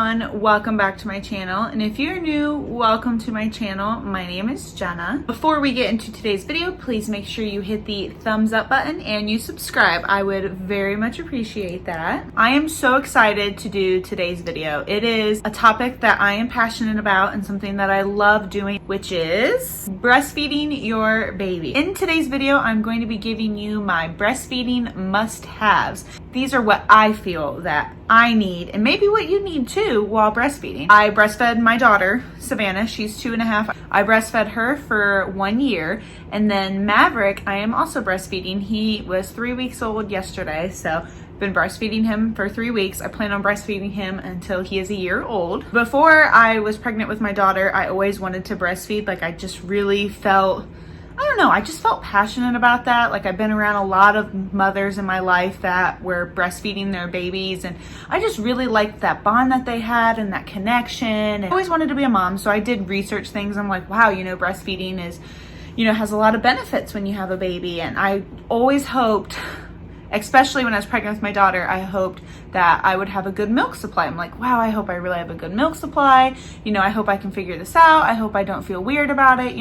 everyone, welcome back to my channel, and if you're new, welcome to my channel. My name is Jenna. Before we get into today's video, please make sure you hit the thumbs up button and you subscribe. I would very much appreciate that. I am so excited to do today's video. It is a topic that I am passionate about and something that I love doing, which is breastfeeding your baby. In today's video, I'm going to be giving you my breastfeeding must-haves. These are what I feel that I need, and maybe what you need too while breastfeeding. I breastfed my daughter, Savannah. She's 2.5. I breastfed her for 1 year, and then Maverick, I am also breastfeeding. He was 3 weeks old yesterday, so been breastfeeding him for 3 weeks. I plan on breastfeeding him until he is a year old. Before I was pregnant with my daughter, I always wanted to breastfeed. Like, I just really felt, I don't know, I just felt passionate about that. Like, I've been around a lot of mothers in my life that were breastfeeding their babies, and I just really liked that bond that they had and that connection. And I always wanted to be a mom, so I did research things. I'm like, wow, breastfeeding is, has a lot of benefits when you have a baby. And I always hoped, especially when I was pregnant with my daughter, I hoped that I would have a good milk supply. I'm like, wow, I hope I really have a good milk supply. I hope I can figure this out. I hope I don't feel weird about it.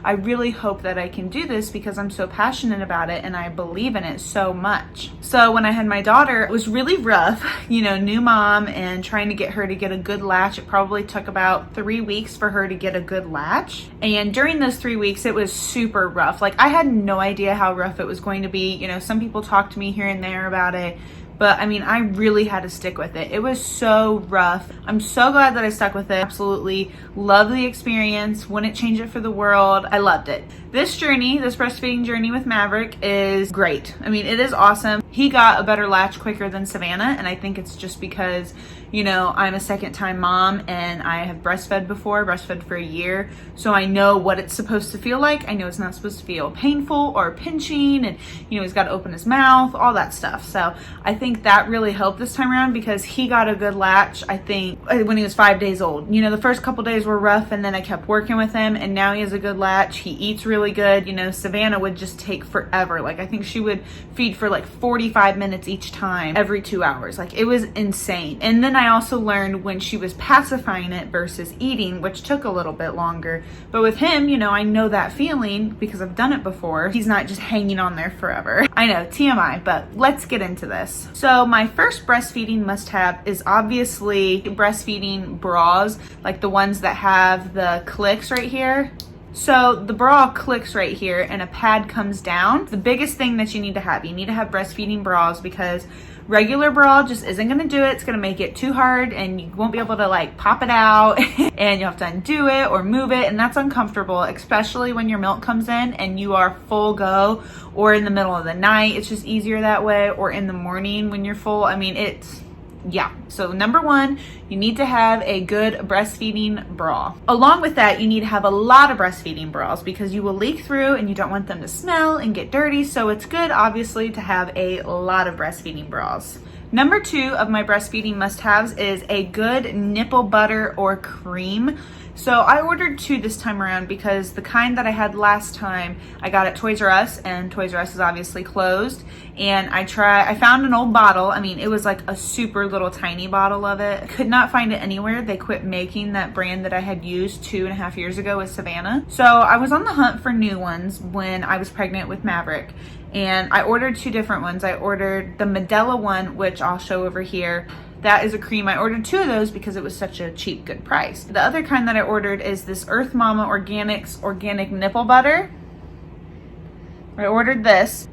I really hope that I can do this because I'm so passionate about it and I believe in it so much. So when I had my daughter, it was really rough, new mom and trying to get her to get a good latch. It probably took about 3 weeks for her to get a good latch. And during those 3 weeks, it was super rough. Like, I had no idea how rough it was going to be. Some people talk to me here and there about it, but I really had to stick with it. It was so rough. I'm so glad that I stuck with it. Absolutely love the experience. Wouldn't change it for the world. I loved it. This breastfeeding journey with Maverick is great. It is awesome. He got a better latch quicker than Savannah, and I think it's just because, I'm a second-time mom and I have breastfed for a year, so I know what it's supposed to feel like. I know it's not supposed to feel painful or pinching, and, he's got to open his mouth, all that stuff. So I think that really helped this time around because he got a good latch, I think, when he was 5 days old. The first couple days were rough, and then I kept working with him, and now he has a good latch. He eats really good. Savannah would just take forever. Like, I think she would feed for like 45 minutes each time, every 2 hours. Like, it was insane. And then I also learned when she was pacifying it versus eating, which took a little bit longer. But with him, I know that feeling because I've done it before. He's not just hanging on there forever. I know, TMI, but let's get into this. So my first breastfeeding must-have is obviously breastfeeding bras, like the ones that have the clicks right here. So the bra clicks right here and a pad comes down. The biggest thing that you need to have breastfeeding bras, because regular bra just isn't going to do it. It's going to make it too hard and you won't be able to like pop it out and you'll have to undo it or move it, and that's uncomfortable, especially when your milk comes in and you are full go, or in the middle of the night. It's just easier that way, or in the morning when you're full. So number one, you need to have a good breastfeeding bra. Along with that, you need to have a lot of breastfeeding bras because you will leak through and you don't want them to smell and get dirty. So it's good, obviously, to have a lot of breastfeeding bras. Number two of my breastfeeding must-haves is a good nipple butter or cream. So I ordered 2 this time around because the kind that I had last time I got at Toys R Us, and Toys R Us is obviously closed. And I found an old bottle. It was like a super little tiny bottle of it. Could not find it anywhere. They quit making that brand that I had used 2.5 years ago with Savannah. So I was on the hunt for new ones when I was pregnant with Maverick. And I ordered 2 different ones. I ordered the Medela one, which I'll show over here. That is a cream. I ordered 2 of those because it was such a cheap, good price. The other kind that I ordered is this Earth Mama Organics Organic Nipple Butter. I ordered this.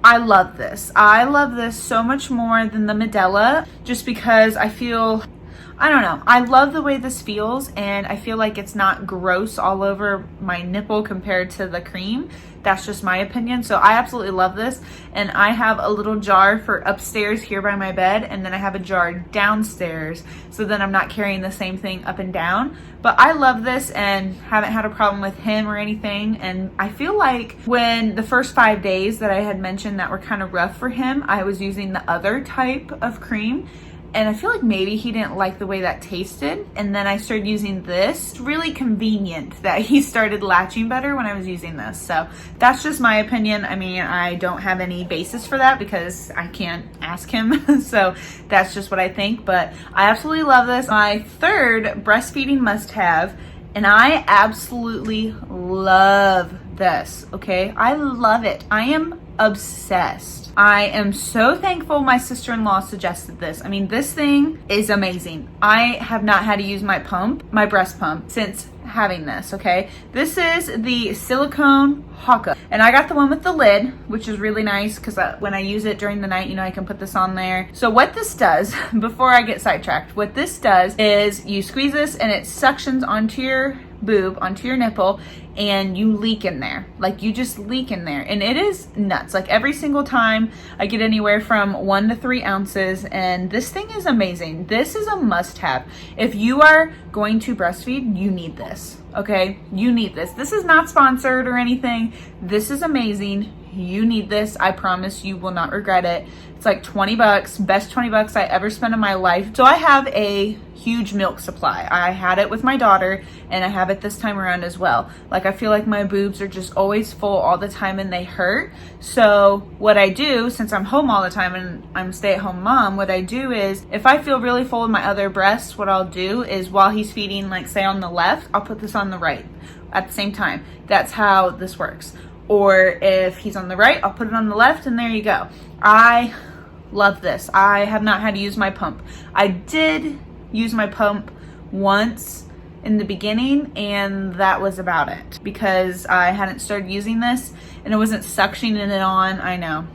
I love this. I love this so much more than the Medela, just because I don't know. I love the way this feels, and I feel like it's not gross all over my nipple compared to the cream. That's just my opinion. So I absolutely love this. And I have a little jar for upstairs here by my bed, and then I have a jar downstairs, so then I'm not carrying the same thing up and down. But I love this and haven't had a problem with him or anything. And I feel like when the first 5 days that I had mentioned that were kind of rough for him, I was using the other type of cream. and I feel like maybe he didn't like the way that tasted. And then I started using this. It's really convenient that he started latching better when I was using this. So that's just my opinion. I mean, I don't have any basis for that because I can't ask him. So that's just what I think, but I absolutely love this. My third breastfeeding must-have, and I absolutely love this, okay? I love it. I am obsessed. I am so thankful my sister-in-law suggested this. I mean, this thing is amazing. I have not had to use my breast pump, since having this, okay? This is the silicone Haka, and I got the one with the lid, which is really nice because when I use it during the night, you know, I can put this on there. So what this does, before I get sidetracked, what this does is you squeeze this and it suctions onto your boob, onto your nipple, and you leak in there. Like, you just leak in there, and it is nuts. Like, every single time I get anywhere from 1 to 3 ounces, and this thing is amazing. This is a must-have. If you are going to breastfeed, you need this, okay? You need this. This is not sponsored or anything. This is amazing. You need this. I promise you will not regret it. It's like 20 bucks, best 20 bucks I ever spent in my life. So I have a huge milk supply. I had it with my daughter, and I have it this time around as well. Like, I feel like my boobs are just always full all the time and they hurt. So what I do, since I'm home all the time and I'm a stay-at-home mom, what I do is, if I feel really full in my other breast, what I'll do is, while he's feeding, like say on the left, I'll put this on the right at the same time. That's how this works. Or if he's on the right, I'll put it on the left, and there you go. I love this. I have not had to use my pump. I did use my pump once in the beginning, and that was about it because I hadn't started using this and it wasn't suctioning it on. I know.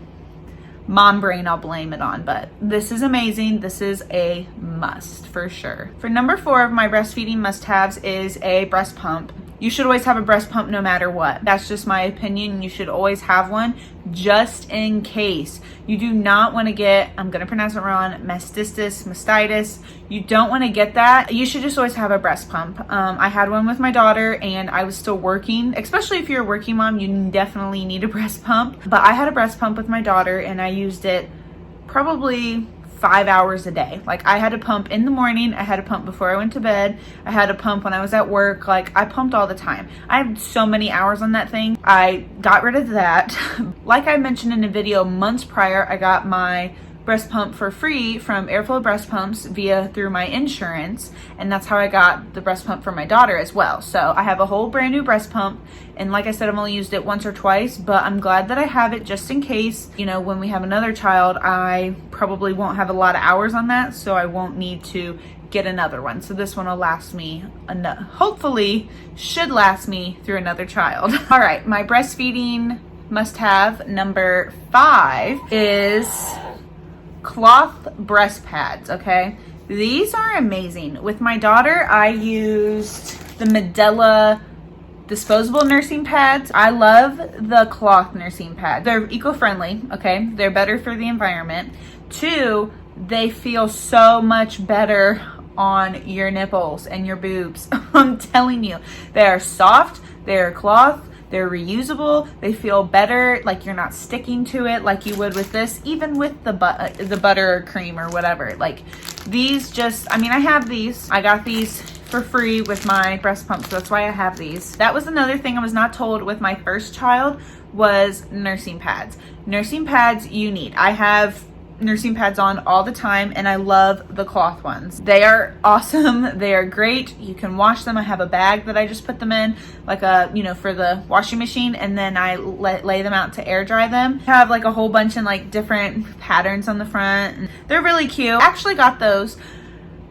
Mom brain I'll blame it on, but this is amazing. This is a must for sure. For number 4 of my breastfeeding must-haves is a breast pump. You should always have a breast pump no matter what. That's just my opinion. You should always have one just in case. You do not want to get, I'm going to pronounce it wrong, mastitis. You don't want to get that. You should just always have a breast pump. I had one with my daughter and I was still working. Especially if you're a working mom, you definitely need a breast pump. But I had a breast pump with my daughter and I used it probably 5 hours a day. Like, I had to pump in the morning, I had to pump before I went to bed, I had to pump when I was at work. Like, I pumped all the time. I had so many hours on that thing. I got rid of that. Like I mentioned in a video months prior, I got my breast pump for free from Airflow Breast Pumps through my insurance, and that's how I got the breast pump for my daughter as well. So I have a whole brand new breast pump, and like I said, I've only used it once or twice, but I'm glad that I have it just in case, you know, when we have another child, I probably won't have a lot of hours on that, so I won't need to get another one. So this one will last me, hopefully should last me through another child. All right, my breastfeeding must-have number 5 is cloth breast pads, okay? These are amazing. With my daughter, I used the Medela disposable nursing pads. I love the cloth nursing pads. They're eco-friendly, okay? They're better for the environment. 2, they feel so much better on your nipples and your boobs. I'm telling you, they are soft, they're cloth, they're reusable, they feel better, like you're not sticking to it like you would with this, even with the butter or cream or whatever. Like, these just, I mean, I have these. I got these for free with my breast pump, so that's why I have these. That was another thing I was not told with my first child, was nursing pads. Nursing pads you need. I have nursing pads on all the time, and I love the cloth ones. They are awesome. They are great. You can wash them. I have a bag that I just put them in, like a, you know, for the washing machine, and then I lay them out to air dry them. I have like a whole bunch in like different patterns on the front, and they're really cute. I actually got those.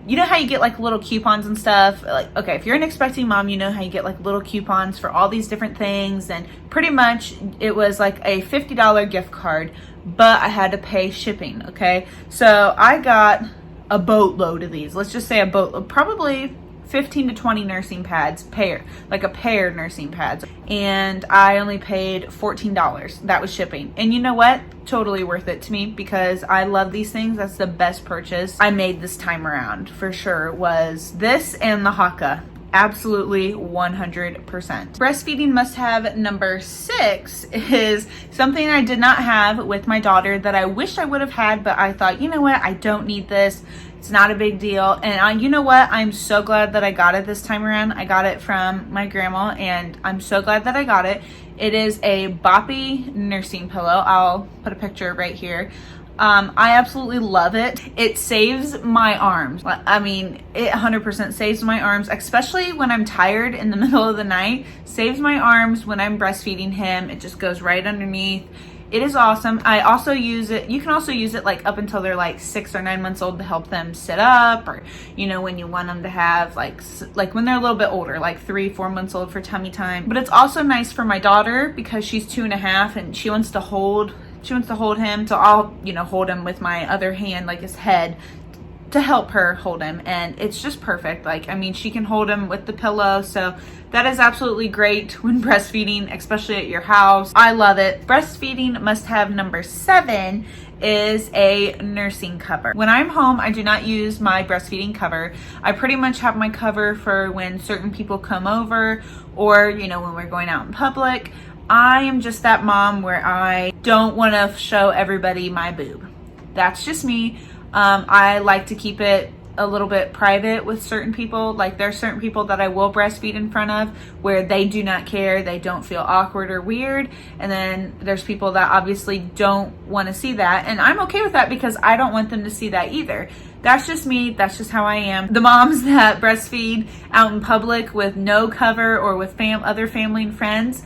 You know how you get like little coupons and stuff? Like, okay, if you're an expecting mom, you know how you get like little coupons for all these different things, and pretty much it was like a $50 gift card, but I had to pay shipping, okay? So I got a boatload of these. Let's just say a boatload, probably 15 to 20 nursing pads, like a pair nursing pads. And I only paid $14. That was shipping. And you know what? Totally worth it to me because I love these things. That's the best purchase I made this time around for sure, was this and the Haka. Absolutely 100%. Breastfeeding must-have number 6 is something I did not have with my daughter that I wish I would have had, but I thought, you know what, I don't need this. It's not a big deal. And you know what? I'm so glad that I got it this time around. I got it from my grandma, and I'm so glad that I got it. It is a Boppy nursing pillow. I'll put a picture right here. I absolutely love it. It saves my arms. I mean, it 100% saves my arms, especially when I'm tired in the middle of the night. Saves my arms when I'm breastfeeding him. It just goes right underneath. It is awesome. I also use it, you can also use it like up until they're like 6 or 9 months old to help them sit up, or, you know, when you want them to have like when they're a little bit older, like 3, 4 months old for tummy time. But it's also nice for my daughter because she's 2.5 and she wants to hold him. So I'll, you know, hold him with my other hand, like his head, to help her hold him. And it's just perfect. Like, I mean, she can hold him with the pillow. So that is absolutely great when breastfeeding, especially at your house. I love it. Breastfeeding must-have number 7 is a nursing cover. When I'm home, I do not use my breastfeeding cover. I pretty much have my cover for when certain people come over, or, you know, when we're going out in public. I am just that mom where I don't want to show everybody my boob. That's just me. I like to keep it a little bit private with certain people. Like, there's certain people that I will breastfeed in front of where they do not care. They don't feel awkward or weird. And then there's people that obviously don't want to see that. And I'm okay with that because I don't want them to see that either. That's just me. That's just how I am. The moms that breastfeed out in public with no cover or with other family and friends,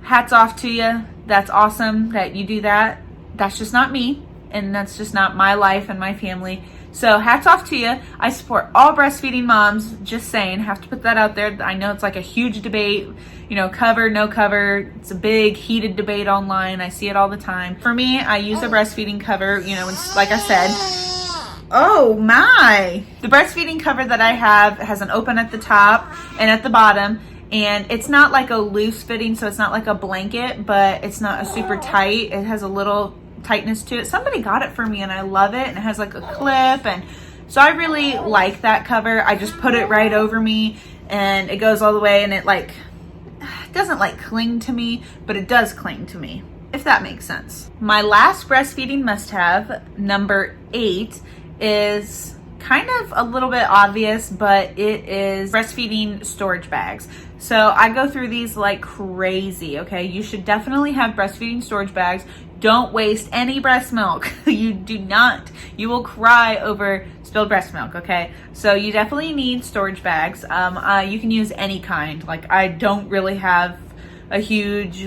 hats off to you. That's awesome that you do that. That's just not me. And that's just not my life and my family. So hats off to you. I support all breastfeeding moms. Just saying, have to put that out there. I know it's like a huge debate, you know, cover, no cover. It's a big heated debate online. I see it all the time. For me, I use a breastfeeding cover, you know, like I said. Oh my! The breastfeeding cover that I have has an open at the top and at the bottom. And it's not like a loose fitting, so it's not like a blanket, but it's not a super tight. It has a little tightness to it. Somebody got it for me and I love it, and it has like a clip, and so I really like that cover. I just put it right over me and it goes all the way, and it like doesn't like cling to me, but it does cling to me, if that makes sense. My last breastfeeding must-have, number 8, is kind of a little bit obvious, but it is breastfeeding storage bags. So I go through these like crazy, okay? You should definitely have breastfeeding storage bags. Don't waste any breast milk. You do not. You will cry over spilled breast milk, okay? So you definitely need storage bags. You can use any kind. Like, I don't really have a huge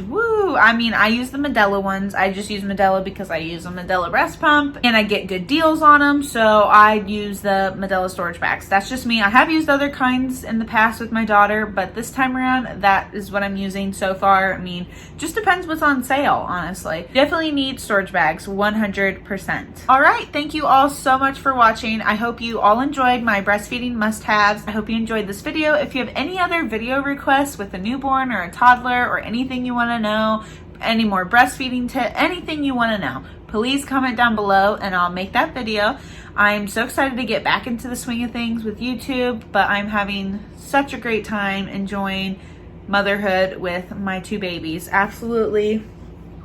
I mean, I use the Medela ones. I just use Medela because I use a Medela breast pump and I get good deals on them, so I use the Medela storage bags. That's just me. I have used other kinds in the past with my daughter, but this time around, that is what I'm using so far. I mean, just depends what's on sale, honestly. Definitely need storage bags, 100%. All right, thank you all so much for watching. I hope you all enjoyed my breastfeeding must-haves. I hope you enjoyed this video. If you have any other video requests with a newborn or a toddler, or anything you want to know, any more breastfeeding tips, anything you want to know, please comment down below and I'll make that video. I'm so excited to get back into the swing of things with YouTube, but I'm having such a great time enjoying motherhood with my 2 babies. Absolutely,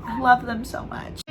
I love them so much.